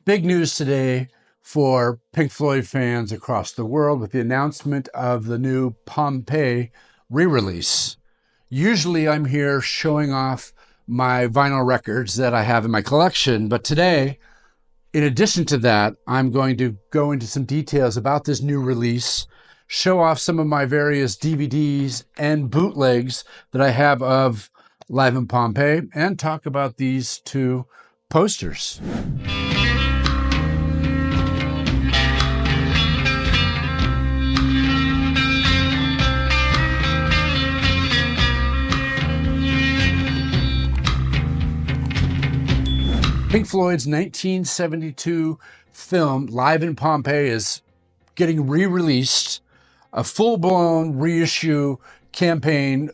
Big news today for Pink Floyd fans across the world with the announcement of the new Pompeii re-release. Usually I'm here showing off my vinyl records that I have in my collection, but today, in addition to that, I'm going to go into some details about this new release, show off some of my various DVDs and bootlegs that I have of Live in Pompeii, and talk about these two posters. Pink Floyd's 1972 film, Live in Pompeii, is getting re-released, a full-blown reissue campaign,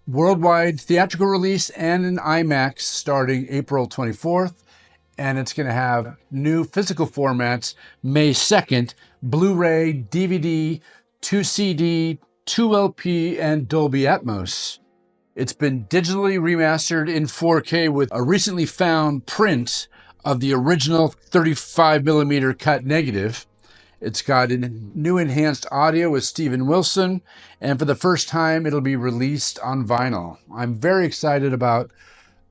worldwide theatrical release and an IMAX starting April 24th. And it's going to have new physical formats May 2nd, Blu-ray, DVD, 2 CD, 2 LP, and Dolby Atmos. It's been digitally remastered in 4K with a recently found print of the original 35mm cut negative. It's got a new enhanced audio with Steven Wilson, and for the first time, it'll be released on vinyl. I'm very excited about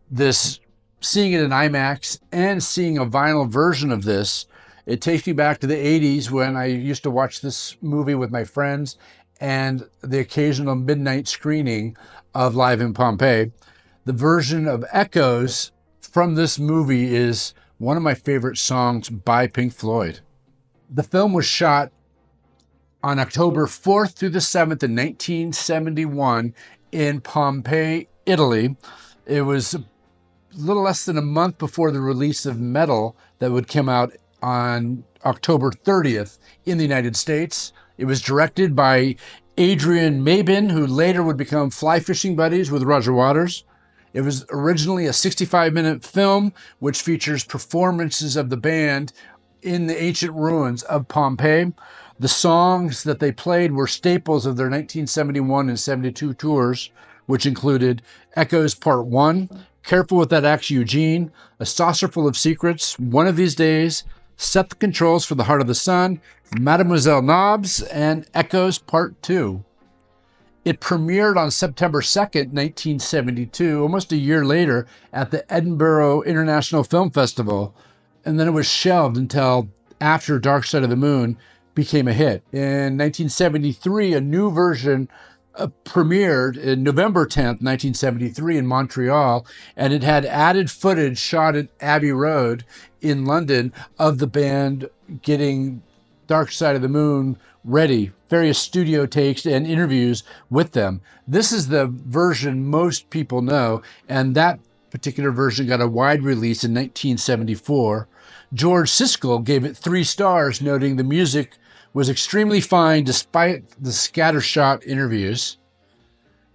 this, seeing it in IMAX and seeing a vinyl version of this. It takes me back to the 80s when I used to watch this movie with my friends and the occasional midnight screening of Live in Pompeii. The version of Echoes from this movie is one of my favorite songs by Pink Floyd. The film was shot on October 4th through the 7th in 1971 in Pompeii, Italy. It was a little less than a month before the release of Metal that would come out on October 30th in the United States. It was directed by Adrian Mabin, who later would become fly fishing buddies with Roger Waters. It was originally a 65-minute film, which features performances of the band in the ancient ruins of Pompeii. The songs that they played were staples of their 1971 and 72 tours, which included Echoes Part 1, Careful with That Axe Eugene, A Saucerful of Secrets, One of These Days, Set the Controls for the Heart of the Sun, Mademoiselle Knobs, and Echoes Part 2. It premiered on September 2nd, 1972, almost a year later, at the Edinburgh International Film Festival, and then it was shelved until after Dark Side of the Moon became a hit. In 1973, a new version premiered in November 10th, 1973 in Montreal, and it had added footage shot at Abbey Road in London of the band getting Dark Side of the Moon ready, various studio takes and interviews with them. This is the version most people know, and that particular version got a wide release in 1974. George Siskel gave it 3 stars, noting the music was extremely fine despite the scattershot interviews.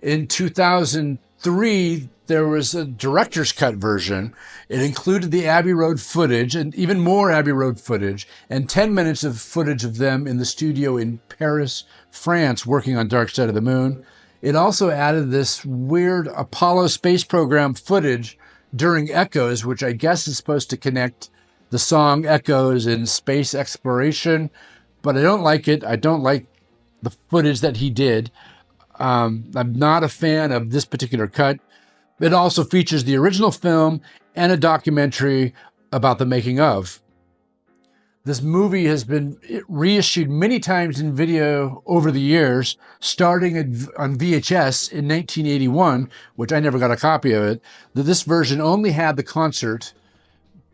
In 2003, there was a director's cut version. It included the Abbey Road footage and even more Abbey Road footage and 10 minutes of footage of them in the studio in Paris, France, working on Dark Side of the Moon. It also added this weird Apollo space program footage during Echoes, which I guess is supposed to connect the song Echoes in space exploration, but I don't like it. I don't like the footage that he did. I'm not a fan of this particular cut. It also features the original film and a documentary about the making of. This movie has been reissued many times in video over the years, starting on VHS in 1981, which I never got a copy of it. This version only had the concert,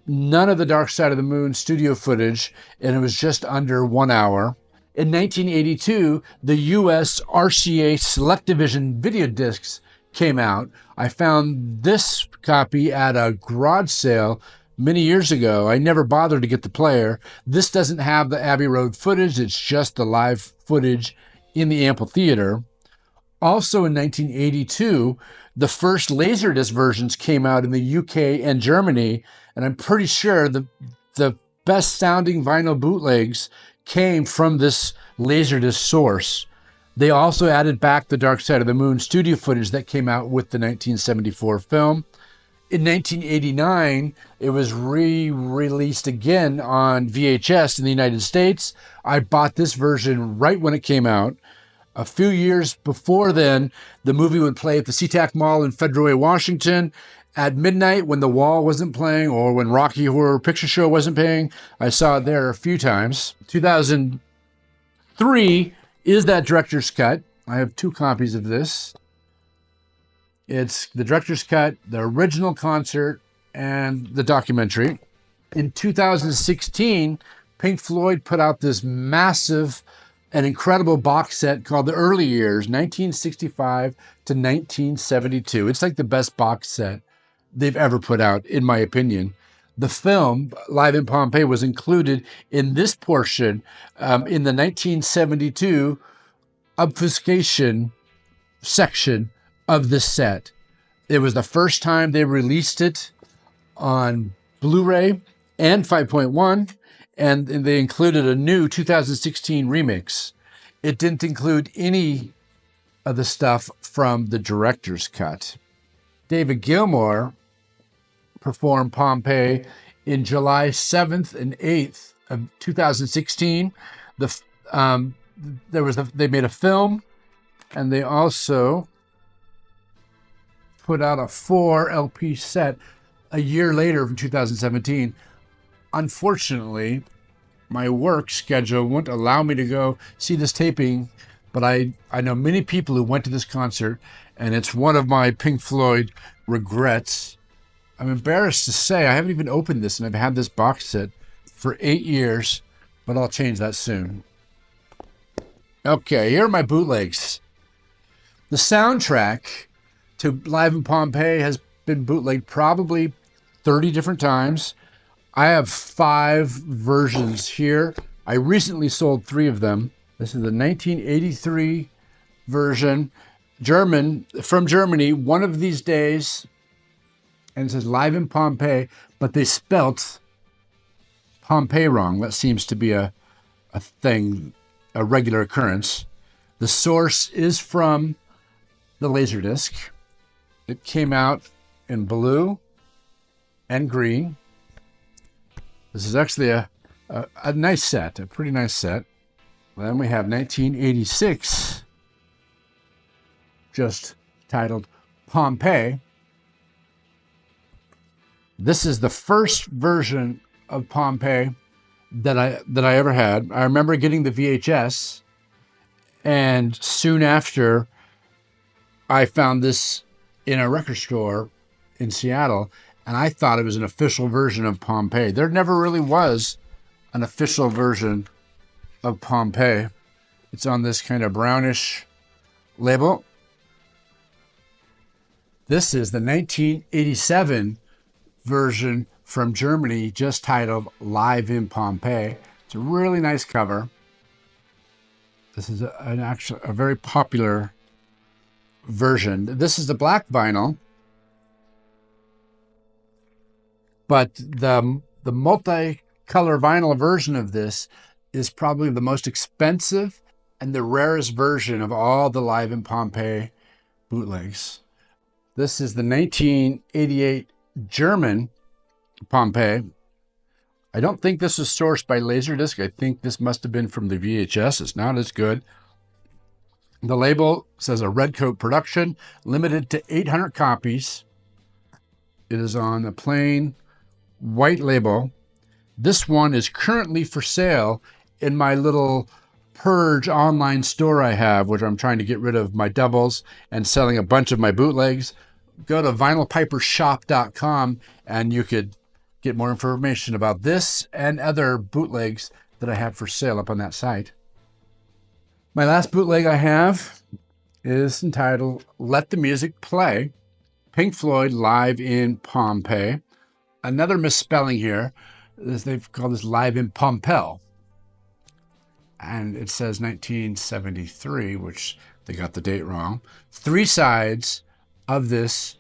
none of the Dark Side of the Moon studio footage, and it was just under 1 hour. In 1982, the US RCA Select Division video discs came out. I found this copy at a garage sale many years ago. I never bothered to get the player. This doesn't have the Abbey Road footage. It's just the live footage in the amphitheater. Also in 1982, the first Laserdisc versions came out in the UK and Germany, and I'm pretty sure the best sounding vinyl bootlegs came from this Laserdisc source. They also added back the Dark Side of the Moon studio footage that came out with the 1974 film. In 1989, it was re-released again on VHS in the United States. I bought this version right when it came out. A few years before then, the movie would play at the SeaTac Mall in Federal Way, Washington at midnight when The Wall wasn't playing or when Rocky Horror Picture Show wasn't playing. I saw it there a few times. 2003 is that director's cut. I have 2 copies of this. It's the director's cut, the original concert, and the documentary. In 2016, Pink Floyd put out this massive and incredible box set called The Early Years, 1965 to 1972. It's like the best box set they've ever put out, in my opinion. The film, Live in Pompeii, was included in this portion in the 1972 obfuscation section of this set. It was the first time they released it on Blu-ray and 5.1, and they included a new 2016 remix. It didn't include any of the stuff from the director's cut. David Gilmour performed Pompeii in July 7th and 8th of 2016. They made a film, and they also put out a 4 LP set a year later in 2017. Unfortunately, my work schedule wouldn't allow me to go see this taping, but I know many people who went to this concert, and it's one of my Pink Floyd regrets. I'm embarrassed to say I haven't even opened this, and I've had this box set for 8 years, but I'll change that soon. Okay, here are my bootlegs. The soundtrack to Live in Pompeii has been bootlegged probably 30 different times. I have 5 versions here. I recently sold 3 of them. This is the 1983 version, from Germany, One of These Days, and it says Live in Pompeii, but they spelt Pompeii wrong. That seems to be a thing, a regular occurrence. The source is from the Laserdisc. It came out in blue and green. This is actually a nice set, a pretty nice set. Then we have 1986, just titled Pompeii. This is the first version of Pompeii that I ever had. I remember getting the VHS, and soon after, I found this in a record store in Seattle, and I thought it was an official version of Pompeii. There never really was an official version of Pompeii. It's on this kind of brownish label. This is the 1987 version from Germany, just titled Live in Pompeii. It's a really nice cover. This is a very popular version. This is the black vinyl, but the multi-color vinyl version of this is probably the most expensive and the rarest version of all the Live in Pompeii bootlegs. This is the 1988 German Pompeii. I don't think this was sourced by Laserdisc. I think this must have been from the VHS. It's not as good. The label says a Red Coat production, limited to 800 copies. It is on a plain white label. This one is currently for sale in my little Purge online store I have, which I'm trying to get rid of my doubles and selling a bunch of my bootlegs. Go to vinylpipershop.com and you could get more information about this and other bootlegs that I have for sale up on that site. My last bootleg I have is entitled Let the Music Play, Pink Floyd Live in Pompeii. Another misspelling here is they've called this Live in Pompeii. And it says 1973, which they got the date wrong. 3 sides of this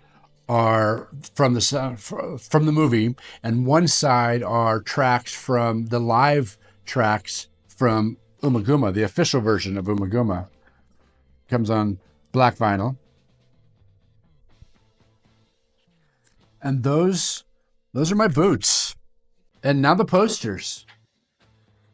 are from the movie, and 1 side are tracks from the live tracks from Umaguma, the official version of Umaguma. Comes on black vinyl. And those are my boots. And now the posters.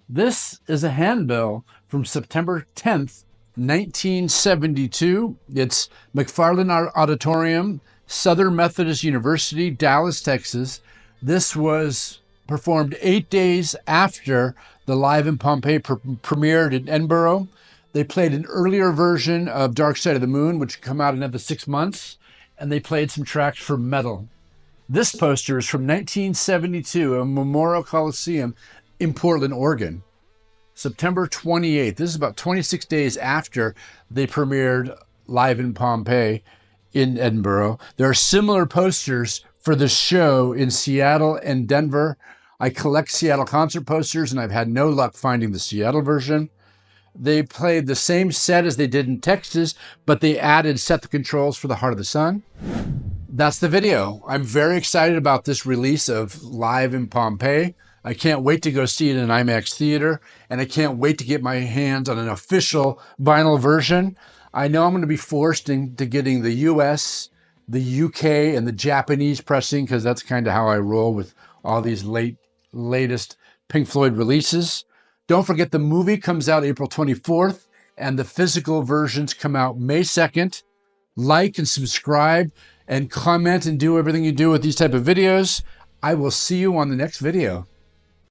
This is a handbill from September 10th, 1972. It's McFarland Auditorium, Southern Methodist University, Dallas, Texas. This was performed 8 days after the Live in Pompeii premiered in Edinburgh. They played an earlier version of Dark Side of the Moon, which come out in another 6 months, and they played some tracks from Metal. This poster is from 1972, a Memorial Coliseum in Portland, Oregon. September 28th. This is about 26 days after they premiered Live in Pompeii in Edinburgh. There are similar posters for the show in Seattle and Denver. I collect Seattle concert posters, and I've had no luck finding the Seattle version. They played the same set as they did in Texas, but they added Set the Controls for the Heart of the Sun. That's the video. I'm very excited about this release of Live in Pompeii. I can't wait to go see it in an IMAX theater, and I can't wait to get my hands on an official vinyl version. I know I'm going to be forced into getting the US, the UK, and the Japanese pressing, because that's kind of how I roll with all these latest Pink Floyd releases. Don't forget the movie comes out April 24th, and the physical versions come out May 2nd. Like and subscribe and comment and do everything you do with these type of videos. I will see you on the next video.